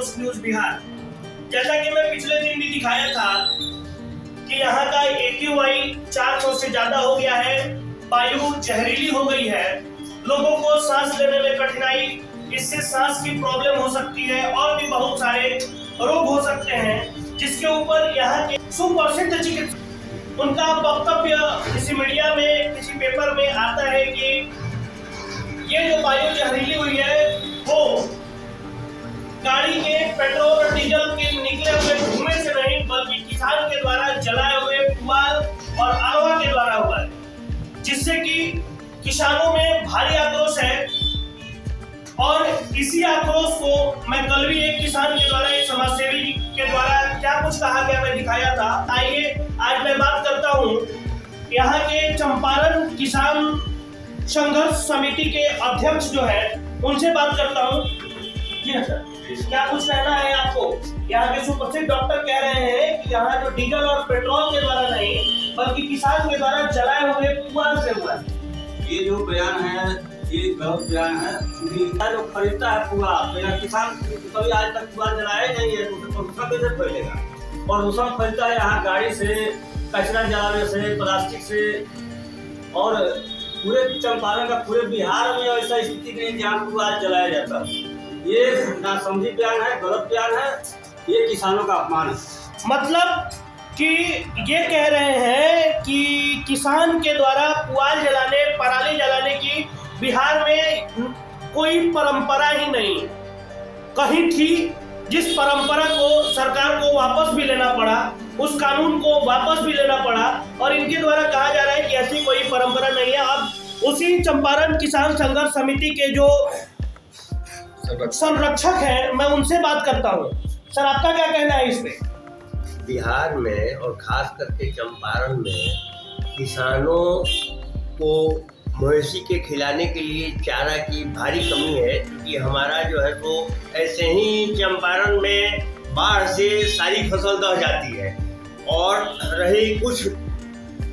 आक्रोश न्यूज बिहार। जैसा कि मैं पिछले दिन भी दिखाया था कि यहाँ का AQI 400 से ज्यादा हो गया है, वायु जहरीली हो गई है, लोगों को सांस लेने में कठिनाई, इससे सांस की प्रॉब्लम हो सकती है और भी बहुत सारे रोग हो सकते हैं, जिसके ऊपर यहाँ के सुप्रसिद्ध चिकित्सक उनका वक्तव्य किसी मीडिया में किसी पेपर में आता है कि ये जो वायु जहरीली हुई है वो गाड़ी के पेट्रोल और डीजल के निकले हुए धुएं से नहीं बल्कि किसान के द्वारा जलाए हुए पुआल और अगवा के द्वारा हुआ है, जिससे कि किसानों में भारी आक्रोश है। और इसी आक्रोश को मैं कल भी एक किसान के द्वारा, एक समाजसेवी के द्वारा क्या कुछ कहा गया मैं दिखाया था। आइए आज मैं बात करता हूँ यहाँ के चंपारण किसान संघर्ष समिति के अध्यक्ष जो है उनसे बात करता हूँ। जी हाँ सर, क्या कुछ कहना है आपको? यहाँ के सुप्रसिद्ध डॉक्टर कह रहे हैं कि यहाँ जो डीजल और पेट्रोल के द्वारा नहीं बल्कि किसान के द्वारा जलाए हुए पुआल से हुआ है। ये जो बयान है ये गलत बयान है। जो खरीदता है पुआल, मेरा किसान कभी आज तक पुआल जलाया नहीं है, तो प्रदूषण कैसे फैलेगा? प्रदूषण फैलता है यहाँ गाड़ी से, कचरा जलाने से, प्लास्टिक से। और पूरे चंपारण का, पूरे बिहार में ऐसा स्थिति नहीं जहाँ पुआल जलाया जाता है। ये नासमझी बयान है, गलत बयान है, ये किसानों का अपमान है। मतलब कि ये कह रहे हैं कि किसान के द्वारा पुआल जलाने, पराली जलाने की बिहार में कोई परंपरा ही नहीं कहीं थी, जिस परंपरा को सरकार को वापस भी लेना पड़ा, उस कानून को वापस भी लेना पड़ा और इनके द्वारा कहा जा रहा है कि ऐसी कोई परंपरा नहीं है। अब उसी चंपारण किसान संघर्ष समिति के जो संरक्षक हैं मैं उनसे बात करता हूँ। सर, आपका क्या कहना है इस पे? बिहार में और खास करके चंपारण में किसानों को मवेशी के खिलाने के लिए चारा की भारी कमी है, क्योंकि हमारा जो है तो ऐसे ही चंपारण में बाढ़ से सारी फसल दह जाती है और रही कुछ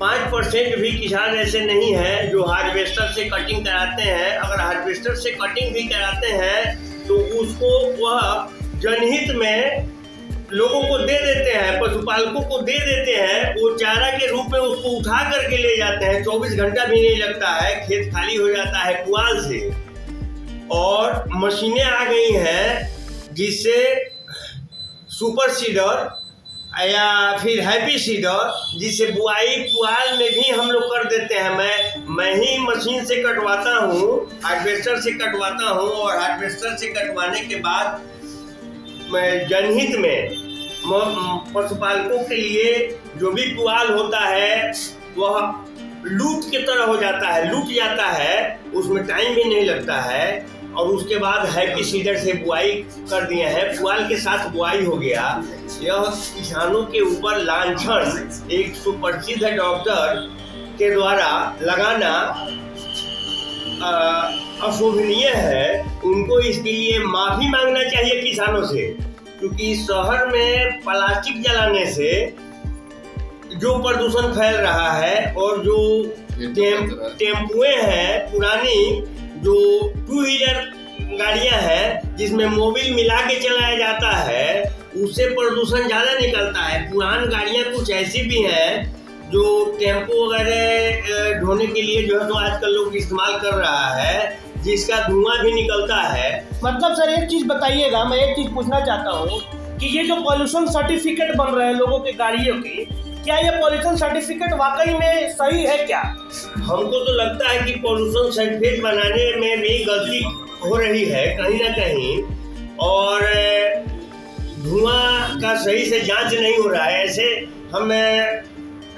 5% भी किसान ऐसे नहीं हैं जो हार्वेस्टर से कटिंग कराते हैं। अगर हार्वेस्टर से कटिंग भी कराते हैं तो उसको वह जनहित में लोगों को दे देते हैं, पशुपालकों को दे देते हैं, वो चारा के रूप में उसको उठा करके ले जाते हैं। 24 घंटा भी नहीं लगता है, खेत खाली हो जाता है पुआल से। और मशीनें आ गई हैं जिससे सुपर सीडर या फिर हैप्पी सीडर, जिससे बुआई पुआल में भी हम लोग कर देते हैं। मैं ही मशीन से कटवाता हूँ, हार्वेस्टर से कटवाता हूँ और हार्वेस्टर से कटवाने के बाद मैं जनहित में पशुपालकों के लिए जो भी पुआल होता है वह लूट की तरह हो जाता है, लूट जाता है, उसमें टाइम भी नहीं लगता है। और उसके बाद हैप्पी सीडर से बुआई कर दिए हैं, पुआल के साथ बुआई हो गया। यह किसानों के ऊपर लांछन एक सुप्रसिद्ध डॉक्टर के द्वारा लगाना अशोभनीय है। उनको इसके लिए माफी मांगना चाहिए किसानों से, क्योंकि शहर में प्लास्टिक जलाने से जो प्रदूषण फैल रहा है और जो टेम्पुएं हैं पुरानी, जो 2 व्हीलर गाड़ियां हैं जिसमें मोबिल मिला के चलाया जाता है, उससे प्रदूषण ज़्यादा निकलता है। पुरानी गाड़ियां कुछ ऐसी भी हैं जो टेम्पो वगैरह ढोने के लिए जो है तो आजकल लोग इस्तेमाल कर रहा है, जिसका धुआं भी निकलता है। मतलब सर एक चीज बताइएगा, मैं एक चीज पूछना चाहता हूँ कि ये जो पॉल्यूशन सर्टिफिकेट बन रहे हैं लोगों के गाड़ियों के, क्या ये पॉल्यूशन सर्टिफिकेट वाकई में सही है क्या? हमको तो लगता है कि पॉल्यूशन सर्टिफिकेट बनाने में भी गलती हो रही है कहीं ना कहीं, और धुआं का सही से जांच नहीं हो रहा है। ऐसे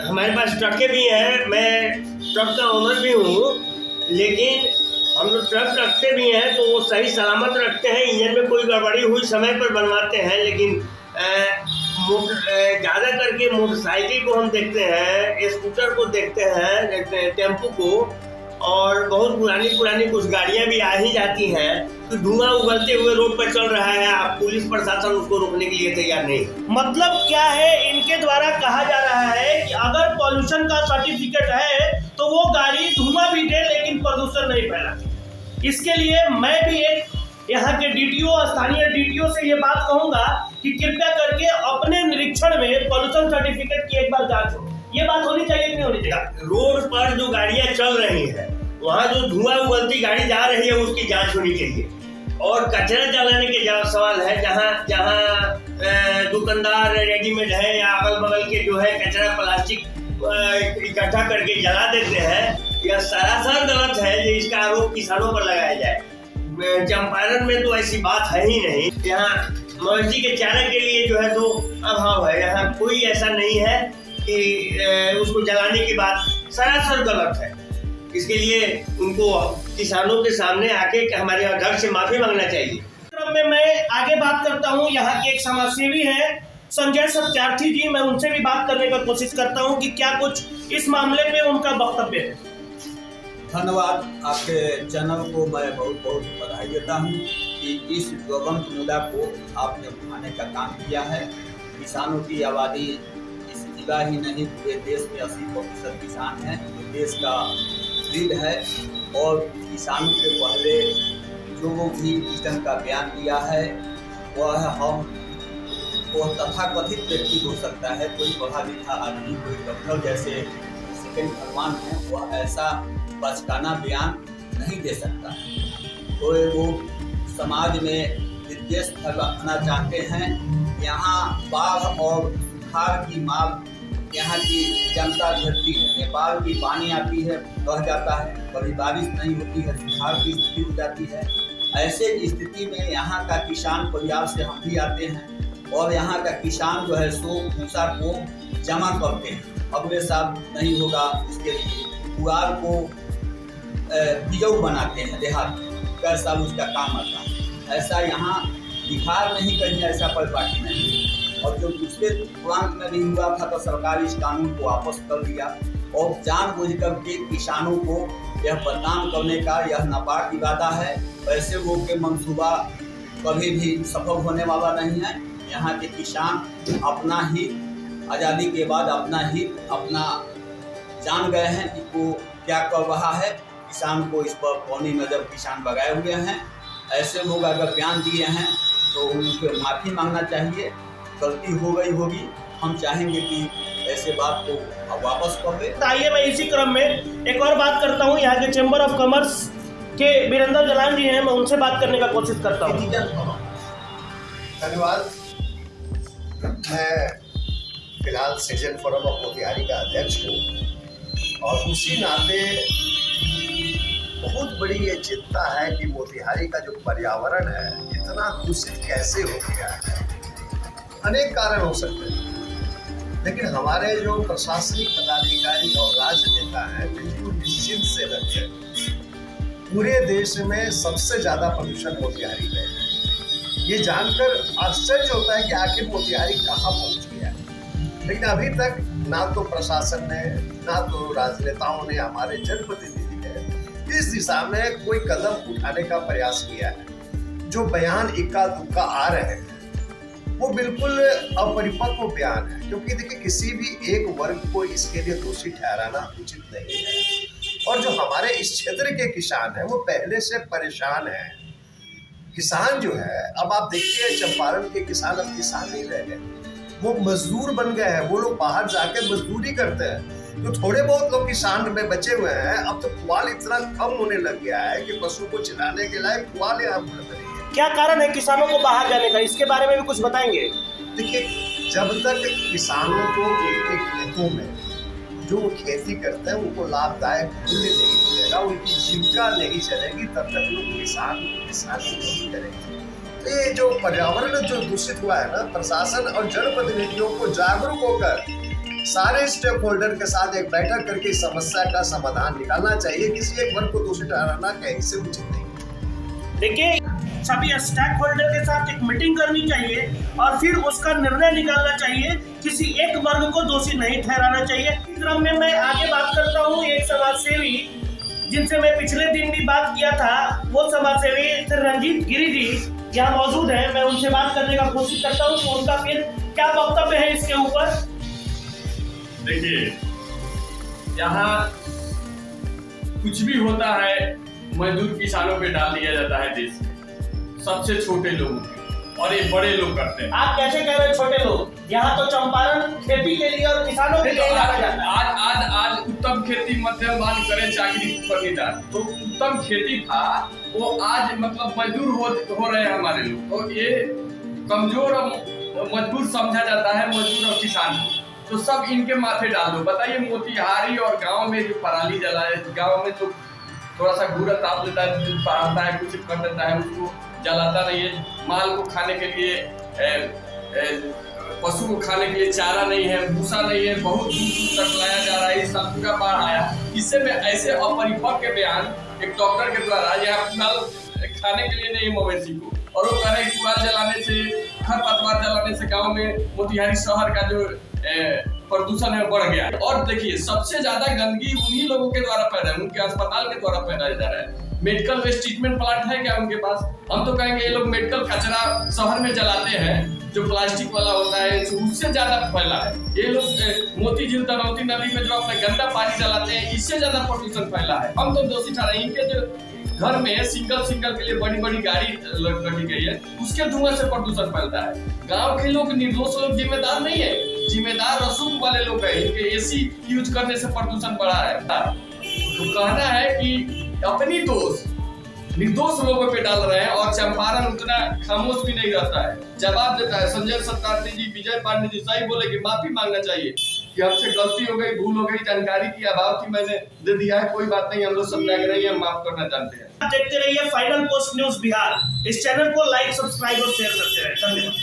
हमारे पास ट्रकें भी हैं, मैं ट्रक का ओनर भी हूँ, लेकिन हम लोग ट्रक रखते भी हैं तो वो सही सलामत रखते हैं, इंजन में कोई गड़बड़ी हुई समय पर बनवाते हैं। लेकिन ज़्यादा करके मोटरसाइकिल को हम देखते हैं, स्कूटर को देखते हैं, टेम्पो को, और बहुत पुरानी कुछ गाड़ियां भी आ ही जाती हैं तो धुआं उगलते हुए रोड पर चल रहा है। आप पुलिस प्रशासन उसको रोकने के लिए तैयार नहीं। मतलब क्या है, इनके द्वारा कहा जा रहा है कि अगर पॉल्यूशन का सर्टिफिकेट है तो वो गाड़ी धुआं भी दे लेकिन प्रदूषण नहीं फैलाती। इसके लिए मैं भी एक यहाँ के डीटीओ, स्थानीय डीटीओ से ये बात कहूंगा कि कृपया करके अपने निरीक्षण में पॉल्यूशन सर्टिफिकेट की एक बार जांच हो। ये बात होनी चाहिए कि नहीं होनी चाहिए? रोड पर जो गाड़ियां चल रही हैं, वहाँ जो धुआं उगलती गाड़ी जा रही है, उसकी जांच होनी चाहिए। और कचरा जलाने के सवाल है, जहाँ दुकानदार रेडीमेड है या अगल बगल के जो है कचरा प्लास्टिक इकट्ठा करके जला देते हैं, यह सरासर गलत है। जो इसका आरोप किसानों पर लगाया जाए। चंपारण में तो ऐसी बात है ही नहीं। यहाँ मवेशी के चारे के लिए जो है तो अभाव है। यहाँ कोई ऐसा नहीं है कि उसको जलाने की बात सरासर गलत है। इसके लिए उनको किसानों के सामने आके हमारे अध्यक्ष से माफी मांगना चाहिए। क्रम में मैं आगे बात करता हूँ, यहाँ के एक समाजसेवी हैं संजय सत्यार्थी जी, मैं उनसे भी बात करने का कोशिश करता हूँ कि क्या कुछ इस मामले पे उनका वक्तव्य है। धन्यवाद। आपके चैनल को मैं बहुत बहुत बधाई देता हूँ कि इस दुर्गम मुद्दा को आपने उठाने का काम किया है। किसानों की आबादी इस जिला ही नहीं पूरे देश में 80% किसान हैं। तो देश का रीढ़ है और किसानों से पहले जो भी विजन का बयान दिया है वह तथाकथित व्यक्ति हो सकता है। कोई पढ़ा लिखा आदमी, कोई डॉक्टर जैसे सेकंड भगवान है, वह ऐसा बचकाना बयान नहीं दे सकता। तो वो समाज में विद्वेष फैलाना चाहते हैं। यहाँ बाढ़ और सुखाड़ की मार यहाँ की जनता झेलती है। नेपाल की पानी आती है, बह जाता है, कभी बारिश नहीं होती है, सुखाड़ की स्थिति हो जाती है। ऐसे स्थिति में यहाँ का किसान परिवार से हम भी आते हैं और यहाँ का किसान जो है सो भूसा को जमा करते हैं। अगले साल नहीं होगा इसके लिए पुआल को बिजौ बनाते हैं देहात में, कई साल उसका काम आता है। ऐसा यहाँ बिहार नहीं कहीं ऐसा परिपाटी नहीं। और जो दूसरे प्रांत में भी हुआ था तो सरकार इस कानून को वापस कर दिया और जानबूझकर के किसानों को यह बदनाम करने का यह नापाक इरादा है। वैसे वो के मंसूबा कभी भी सफल होने वाला नहीं है। यहाँ के किसान अपना ही आज़ादी के बाद अपना जान गए हैं कि वो क्या कर रहा है। किसान को इस पर कौनी नज़र किसान लगाए हुए हैं। ऐसे लोग अगर बयान दिए हैं तो उनको माफ़ी मांगना चाहिए। गलती हो गई होगी, हम चाहेंगे कि ऐसे बात को वापस कर ले। आइए मैं इसी क्रम में एक और बात करता हूँ। यहाँ के चैम्बर ऑफ कॉमर्स के वीरेंद्र जलान जी हैं, मैं उनसे बात करने का कोशिश करता हूँ। धन्यवाद। मैं फिलहाल सिटीजन फोरम ऑफ मोतिहारी का अध्यक्ष हूँ और उसी नाते बहुत बड़ी ये चिंता है कि मोतिहारी का जो पर्यावरण है इतना दूषित कैसे हो गया है। अनेक कारण हो सकते हैं, लेकिन हमारे जो प्रशासनिक पदाधिकारी और राजनेता हैं बिल्कुल निश्चिंत से रखे। पूरे देश में सबसे ज़्यादा प्रदूषण मोतिहारी में है। ये जानकर आश्चर्य होता है कि आखिर मोतिहारी कहाँ पहुँच गया है। लेकिन अभी तक ना तो प्रशासन ने, ना तो राजनेताओं ने, हमारे जनप्रतिनिधि ने इस दिशा में कोई कदम उठाने का प्रयास किया है। जो बयान इक्का दुक्का आ रहे हैं वो बिल्कुल अपरिपक्व बयान है, क्योंकि देखिए किसी भी एक वर्ग को इसके लिए दोषी ठहराना उचित नहीं है। और जो हमारे इस क्षेत्र के किसान हैं वो पहले से परेशान हैं। किसान जो है, अब आप देखिए चंपारण के किसान अब किसान नहीं रह गए, वो मजदूर बन गए हैं। वो लोग बाहर जाके मजदूरी करते हैं। जो थोड़े बहुत लोग किसान में बचे हुए हैं, अब तो पुआल इतना कम होने लग गया है कि पशु को चिलाने के लायक पुआल यहाँ पर। क्या कारण है किसानों को बाहर जाने का, इसके बारे में भी कुछ बताएंगे? देखिए, जब तक किसानों को उनके खेतों में जो खेती करते हैं उनको लाभदायक मूल्य नहीं मिलेगा, उनकी जीविका नहीं चलेगी, तब तक लोग किसानी नहीं करेंगे। तो ये जो पर्यावरण जो दूषित हुआ है ना, प्रशासन और जनप्रतिनिधियों को जागरूक होकर सारे स्टेक होल्डर के साथ एक बैठक करके इस समस्या का समाधान निकालना चाहिए। किसी एक वर्ग को दोषी ठहराना कहीं से उचित नहीं। देखिए, सभी स्टेक होल्डर के साथ एक मीटिंग करनी चाहिए और फिर उसका निर्णय निकालना चाहिए। किसी एक वर्ग को दोषी नहीं ठहराना चाहिए। इस क्रम में मैं आगे बात करता हूँ। एक समाजसेवी जिनसे मैं पिछले दिन भी बात किया था, वो समाजसेवी रंजीत गिरी जी यहाँ मौजूद हैं। मैं उनसे बात करने का कोशिश करता हूँ कि उनका फिर क्या वक्तव्य है इसके ऊपर। देखिए, यहाँ कुछ भी होता है मजदूर किसानों पे डाल दिया जाता है। देश सबसे छोटे लोगों की, और ये बड़े लोग करते हैं। आप कैसे कह रहे हैं छोटे लोग? यहाँ तो चंपारण खेती के लिए और किसानों के लिए जाना जाता है। आज उत्तम खेती मध्यम मान करें चाकरी परिदार, तो उत्तम खेती था वो आज मतलब मजदूर हो रहे हैं हमारे लोग। तो ये कमजोर और मजबूर समझा जाता है, मजदूर और किसान को। तो सब इनके माथे डाल दो। बताइए मोतिहारी और गांव में जो पराली जलाए, गांव में जो थोड़ा सा घूरा ताप लेता है, दूध पड़ाता है, कुछ कर देता है, उसको जलाता नहीं है। माल को खाने के लिए पशु को खाने के लिए चारा नहीं है, भूसा नहीं है, बहुत दूर तक लाया जा रहा है। इस साल पूरा बाढ़ आया, इससे में ऐसे अपरिपक्व बयान एक डॉक्टर के द्वारा यहाँ खाने के लिए नहीं मवेशी को, और वो कह रहे हैं पुआल जलाने से, खरपतवार जलाने से गांव में मोतिहारी शहर का जो प्रदूषण है बढ़ गया है। और देखिए सबसे ज्यादा गंदगी उन्हीं लोगों के द्वारा पैदा है, उनके अस्पताल के द्वारा पैदा जा रहा है। मेडिकल वेस्ट ट्रीटमेंट प्लांट है क्या उनके पास? हम तो कहेंगे ये लोग मेडिकल कचरा शहर में जलाते हैं, जो प्लास्टिक वाला होता है, उससे ज्यादा फैला है। ये लोग मोती झील तनौती नदी में जो अपना गंदा पानी जलाते हैं, इससे ज्यादा प्रदूषण फैला है। हम तो दोषी ठहरा। इनके जो घर में सिंगल के लिए बड़ी गाड़ी रखी गई है, उसके धुआं से प्रदूषण फैलता है। गांव के लोग निर्दोष लोग जिम्मेदार नहीं है, जिम्मेदार रसूख वाले लोग हैं। इनके एसी यूज करने से प्रदूषण बढ़ा है। तो कहना है कि अपनी दोष निर्दोष लोगों पे डाल रहे हैं, और चंपारण उतना खामोश भी नहीं रहता है, जवाब देता है। संजय सत्यार्थी जी, विजय पांडे जी सही बोले कि माफी मांगना चाहिए कि हमसे गलती हो गई, भूल हो गई, जानकारी की अभाव थी, मैंने दे दिया है, कोई बात नहीं, हम लोग सत्याग्रही हम माफ करना जानते हैं। देखते रहिए फाइनल पोस्ट न्यूज बिहार। इस चैनल को लाइक, सब्सक्राइब और शेयर करते रहे। धन्यवाद।